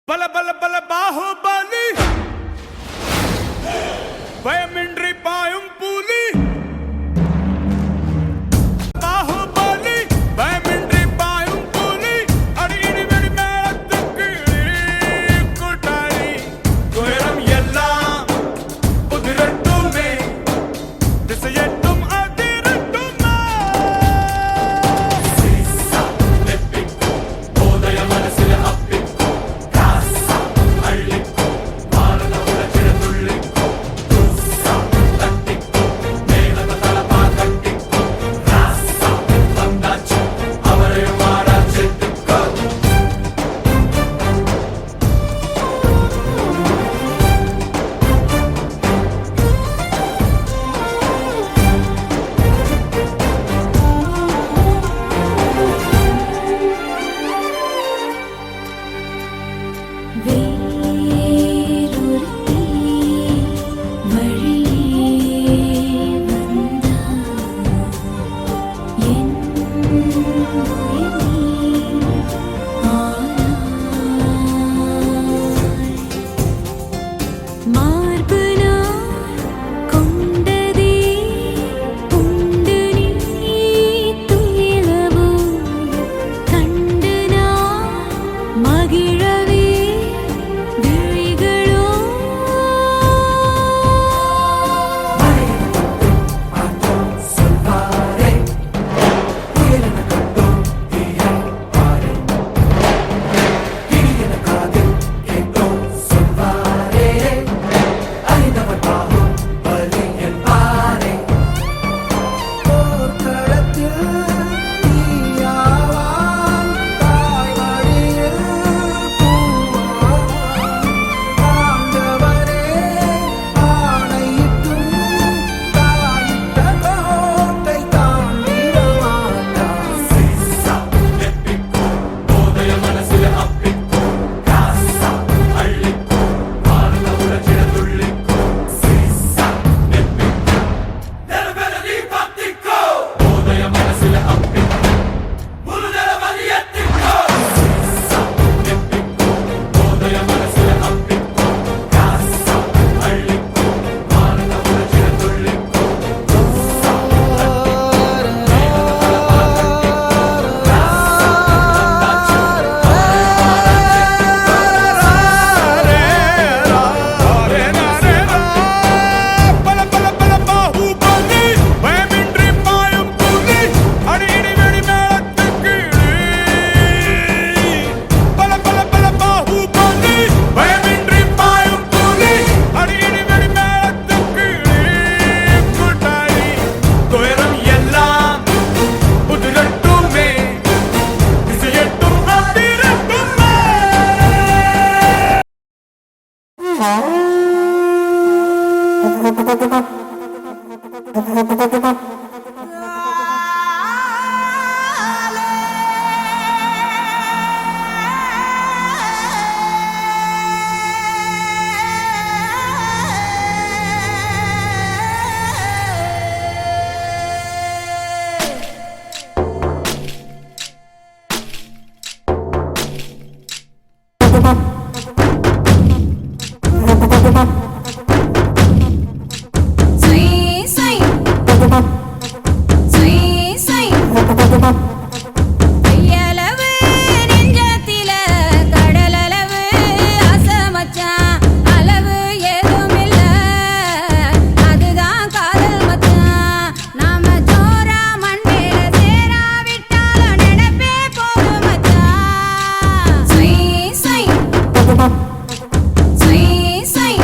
பல பல பல பாகுபலி பயமின்றி பாயும் புலி பாகுபலி பயமின்றி பாயும் புலி அடியிடி வெடி மேளத்துக்கு கூட்டாளி துயரம் எல்லாம் புதிரட்டுமே திசையட்டும் அதிரட்டுமே சீசா நெப்பிக்கோ போதைய மனசில அப்பிக்கோ காசா அள்ளிக்கோ பாரத உலகிட துள்ளிக்கோ துசா தட்டிக்கோ மேகத தலபா கட்டிக்கோ ராசா வந்தாச்சு அவரை மாறா செத்துக்கோ வேறொருத்தி வழியே வந்தாள் என் உயிர் நீ ஆனாய் மார்பு நான் கொண்டதே உண்டு நீ துயிலவோ கண்டு நான் மகிழவே விழிகளோ சீசா நெப்பிக்கோ போதைய மனசில அப்பிக்கோ காசா அள்ளிக்கோ பாரத உலகிட துள்ளிக்கோ சீசா நெப்பிக்கோ நெருபெற நீ பத்திக்கோ போதைய மனசில அப்பிக்கோ முழுதர மதியத்திக்கோ சீசா நெப்பிக்கோ போதைய மனசில அப்பிக்கோ காசா அள்ளிக்கோ பாரத உலகிட துள்ளிக்கோ துசா பல பல பல பாகுபலி பயமின்றி பாயும் புலி அடியிடி வெடி மேளத்துக்கு பல பல பல பாகுபலி பயமின்றி பாயும் புலி அடியிடி வெடி மேளத்துக்கு கூட்டாளி துயரம் எல்லாம் புதிரட்டுமே திசையட்டும் அதிரட்டுமே சுய் சுய் சுய் சுய் கையளவு நெஞ்சத்தில கடலளவு அசமச்சான் அளவு ஏதுமில்ல அதுதான் காதல் மச்சான் நாம ஜோரா மண்மேல சேராவிட்டாலும் நினைப்பே போகும் மச்சான் சுய் சுய் சுய் சுய்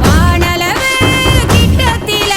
வானளவு கிட்டத்தில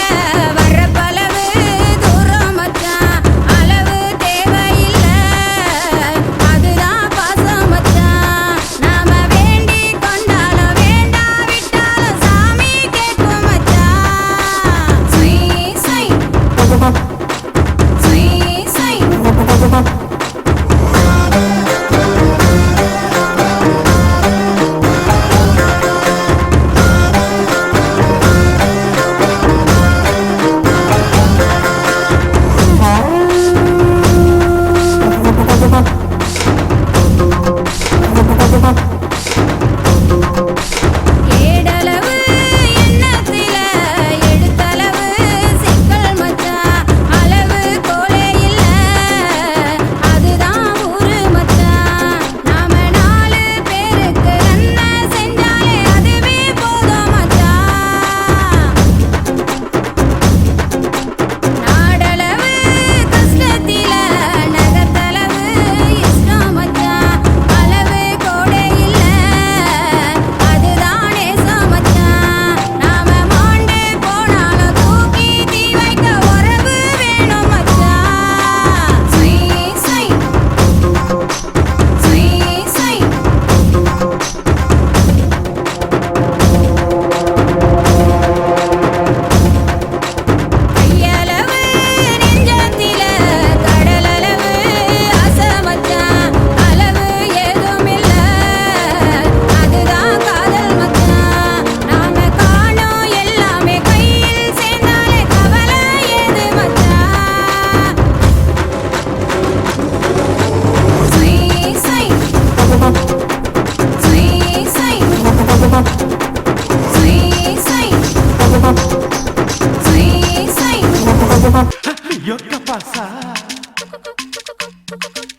Leo que pasa,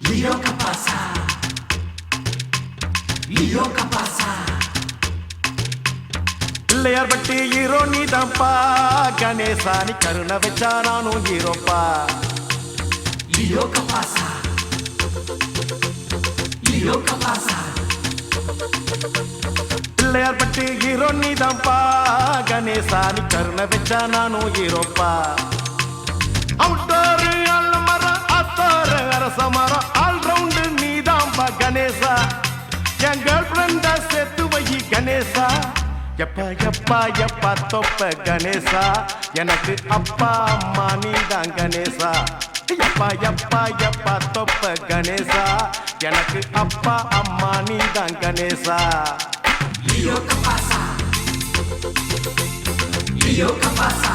Leo que pasa, Leo que pasa. Pillaiyar பட்டி ஹீரோ நீதான்ப்பா, கணேசா நீ கருணை வச்சா நானும் ஹீரோப்பா. Leo que pasa, Leo que pasa. Pillaiyar பட்டி ஹீரோ நீதான்ப்பா, கணேசா நீ கருணை வச்சா நானும் ஹீரோப்பா. அவுட்டோரு அல்மரம் அத்தோரு அரச மரம் ஆல்ரவுண்டு நீதான்பா கணேசா. என் கேர்ள் ஃப்ரெண்ட சேர்த்து வை கணேசா. எப்பா எப்பா எப்பா தொப்ப கணேசா, எனக்கு அப்பா அம்மா நீதான் கணேசா. எப்பா எப்பா எப்பா தொப்ப கணேசா, எனக்கு அப்பா அம்மா நீதான் Ganesha. Leo que pasa, Leo que pasa.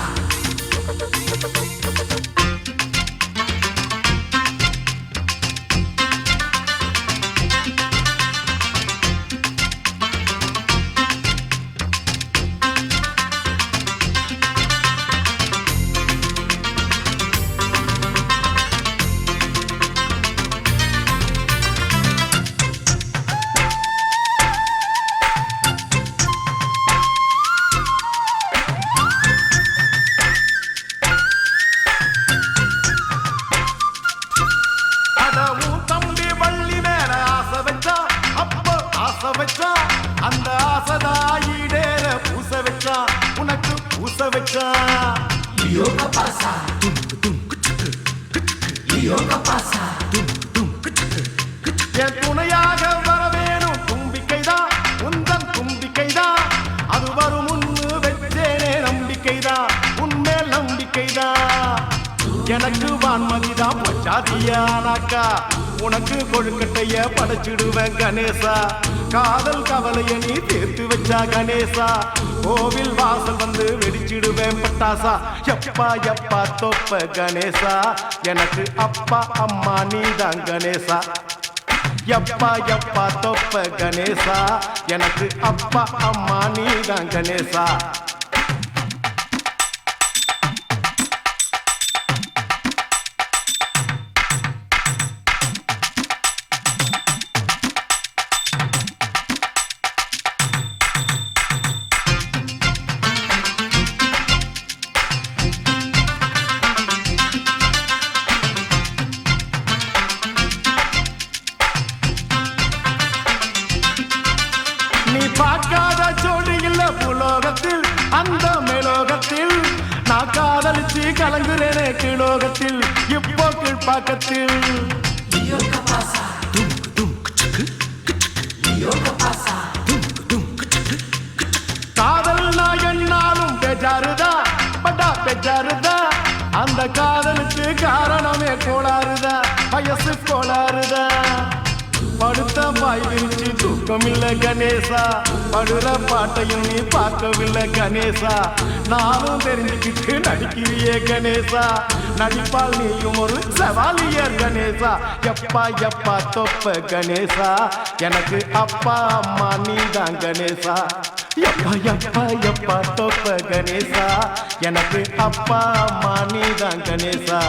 அந்த ஆசதாயிடேற பூச வச்சா, உனக்கு பூச வச்சா. Leo que pasa, Leo que pasa. என் துணையாக வரவேணும் தும்பிக்கைதான், உந்தன் தும்பிக்கைதான். அது வரும் முன்னு வச்சேனே நம்பிக்கைதான், உன்மேல் நம்பிக்கைதான். எனக்கு வான்மதிதான் பச்சாதியானாக்கா, உனக்கு கொழுக்கட்டைய படைச்சிடுவேன் கணேசா. காதல் கவலைய நீ தீர்த்து வச்சா கணேசா, கோவில் வாசல் வந்து வெடிச்சிடுவேன் பட்டாசா. எப்பா எப்பா தொப்ப கணேசா, எனக்கு அப்பா அம்மா நீதான் கணேசா. எப்பா எப்பா தொப்ப கணேசா, எனக்கு அப்பா அம்மா நீதான் கணேசா. நீ பார்க்காத ஜோடி இல்ல புலோகத்தில், அந்த மேலோகத்தில் நான் காதலிச்சு கலங்குறேனே கீழோகத்தில், இப்போ கீழ்பாக்கத்தில். Leo que pasa, Leo que pasa. காதல் நான் என்னாலும் பெஜாருதா, பட்டா பெஜாருதா. அந்த காதலுக்கு காரணமே கோளாறுதா, வயசு கோளாறுதா. படுத்த பாய் விரிச்சு தூக்கமில்ல கணேசா, படுற பாட்டையும் நீ பார்க்கவில்லை கணேசா. நானும் தெரிஞ்சுக்கிட்டு நடிக்கிறியே கணேசா, நடிப்பால் நீயும் ஒரு சவாலியர் கணேசா. எப்பா எப்பா தொப்ப கணேசா, எனக்கு அப்பா அம்மா நீதான் கணேசா. எப்பா எப்பா எப்பா தொப்ப கணேசா, எனக்கு அப்பா அம்மா நீதான் கணேசா.